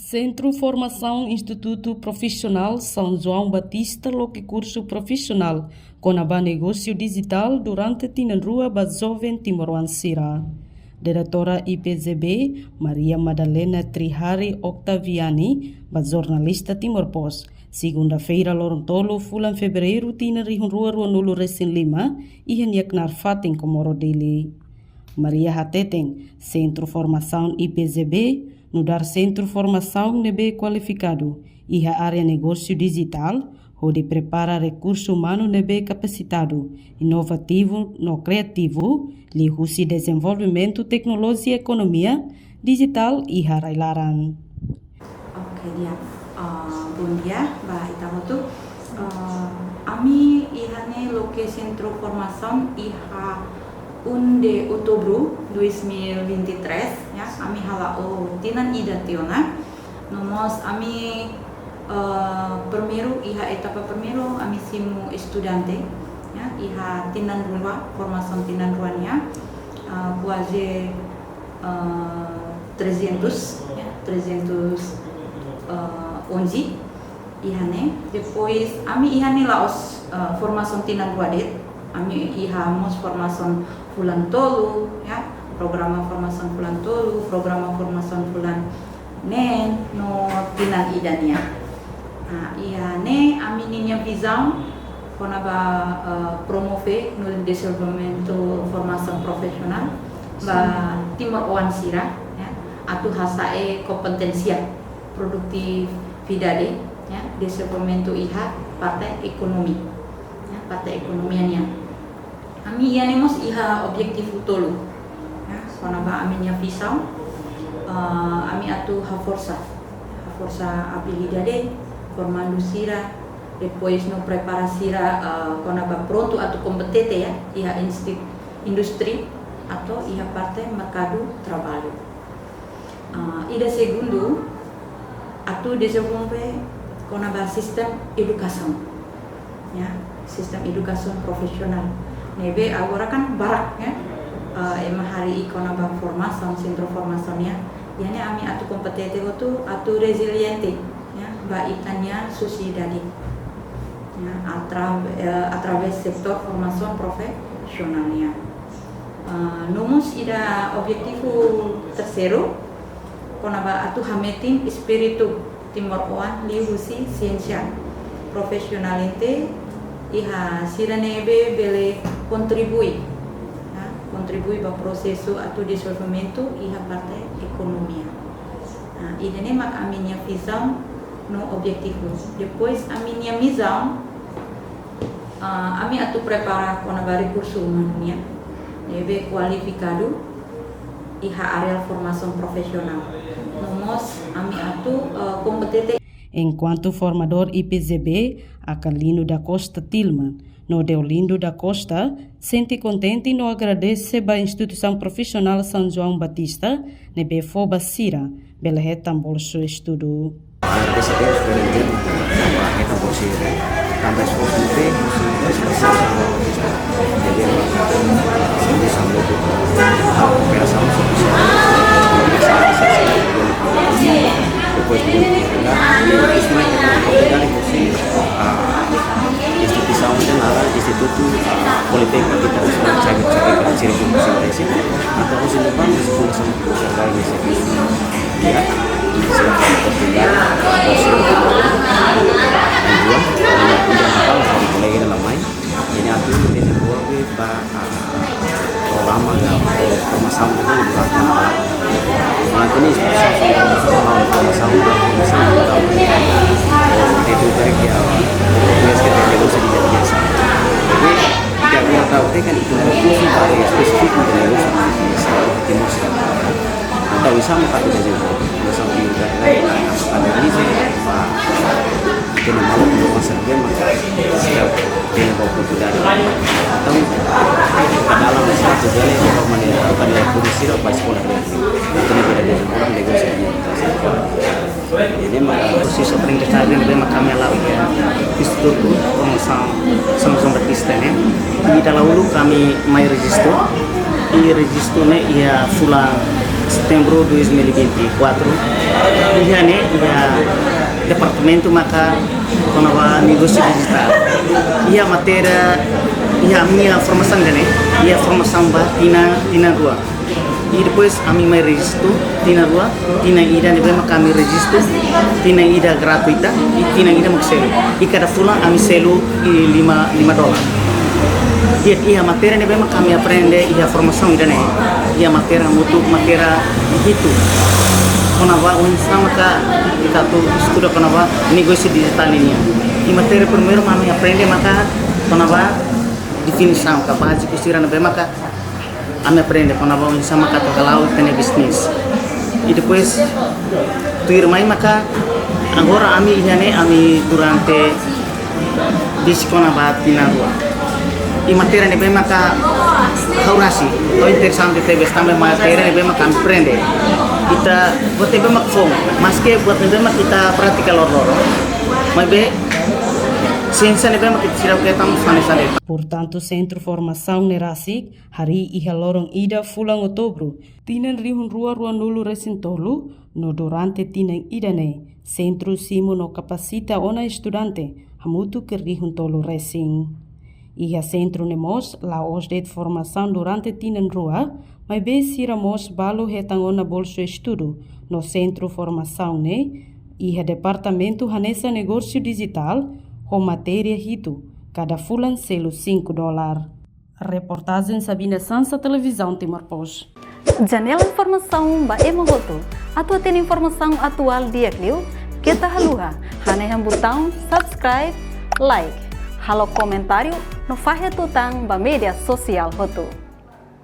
Centro Formação Instituto Profissional São João Batista Loque Curso Profissional com a negócio digital durante Tinan Rua Jovem Timoruan Sira. Diretora IPZB Maria Madalena Trihari Octaviani, jornalista Timor Post. Segunda-feira, Lorontolo, fulan fevereiro, Tinan Rihun Rua Ruanulu Resin Lima, ihan yaknar fatin Komoro Dili. Maria Hateten, Centro Formação IPZB, no dar Centro Formação nebe qualificado e a área negócio digital, onde prepara recurso humano nebe capacitado, inovativo, no criativo, lihusi desenvolvimento, tecnologia, economia digital e harailaran. Oke dia, bom dia, Mbak Itamotu. Ami ihane loke Centro Formação iha 1 de outubro 2023 ya, ami halao tinan ida tiona nomos ami primeiro iha etapa primeiro ami simu estudante ya, iha tinan rua formação tinan ruania quase 300 ya, 311 ihane depois ami ihane laos formação tinan ruadet ami ihamos formação bulan tolu ya, programa formação bulan tolu, programa formação bulan nen no tinan idania. Iya ne amininha visão konaba promove no desenvolvimento formação profissional ba Timor Oan Sira ya, atu hasae kompetensia produktividade ya, desenvolvimento iha partai ekonomi ya, partai ekonomiannya. Ami ianemos iha objektifu tolu ya, konaba aminya visão ami atu haforça habilidade formando sira depois no prepara sira konaba pronto atu competente ya, iha industri atau iha parte mercado trabalho. Ida segundo atu desenvolve konaba sistem educação ya, sistem educação profesional. Nebe agora kan barak ya, ema hari konaba formação, centro formaçãonya, yani ami atu kompetente tu atu resiliente ya, ba itania sociedade ya, através sektor formação profesionalnya. Nomos ida objetivo terceiro, konaba atu hametin espiritu Timor Oan lihusi ciência profissionalmente iha siranebe bele contribui para processo atau desenvolvimento iha parte ekonomia. Idane mak aminya visão no objetivo. Depois aminya visão ami atu prepara konaba recurso humano nebe qualificado iha area formação profissional. Nomos ami atu competente. Enquanto formador IPZB, a Carlino da Costa Tilman, no Deolindo da Costa, sente contente e no agradece a instituição profissional São João Batista, nebe foba sira, bela tambol seu estudo. Agradecer a Deus por ele também tambor sira, também esforço no peito, especial São João Batista, deve ser São João a operação social, depois de isso mais obrigado você instituição nada instituto politeknik kita sudah saya ciri kompetensi kita harus depan sekolah sama perusahaan di sini ya silakan bertinggal proses dan juga kolega dalam main ini aku di desenvolve programa dan formação itu dilakukan ini formação itu baik ya kita negosiasi di biasa jadi tidak tahu kan itu fokus pada spesifik dari negosiasi Timor Selatan atau bisa mengkaji dari negosiasi ada ini saya itu malu untuk masyarakat maka setiap tempoh dari atau dalam masyarakat juga yang menilai kursi apa sekolah itu tidak ada orang negosiasi jadi proses paling dekat dengan kami lalu ya Instituto Formação São João Batista ne di dalam kami mai register i register ne ia fulang setembro 2024. Ihane departamento maka konava negócio digital. Ia matéria, ia minha formação dele, ia formação ba tina rua. E depois a mim me registro tina rua, tina ida nebe maka me registro, tina ida gratuita e tina ida makselo. E cada fulan a me selo $5. Ia matéria nebe maka me aprende ia formação ida né. Ia matéria mutu matéria itu. Konava sama ka kita tu estuda konava negócio digital ini. E matéria primeiro mami aprende maka konava definição ka básico sira nebe maka ami aprende konava sama ka kalau tene bisnis. E depois tu irmai maka agora ami ihane ami durante diskonava tina rua. E matéria nebe maka haurasi, o interessante tebe também matéria nebe maka aprende. Kita buat nebe mak phone, maske buat nebe mak kita praktikal loro. Mas ciência nebe mak kita sirau kita sane. Portanto, Centro Formação Nerasik, hari iha lorong ida fulang outubro, tinan rihun rua nulu resintolu, no durante tinan ida ne, Centro Simo no capacita ona estudante, hamutu que rihun tolu resing. Iha Centro nemos, la os de formação durante tinan rua, mas be siramos balo hetangona bolso estudo, no Centro Formação ne, iha Departamento Hanesa Negócio Digital, com matéria hito, cada fulan selo $5. Reportagem Sabina Sansa, Televisão Timor-Post. Janela informação ba emogoto. Atua tem informação atual dia kliu. Kita haluha. Haneham botão subscribe, like. Halo comentário no fahe tutang ba media sosial hotu.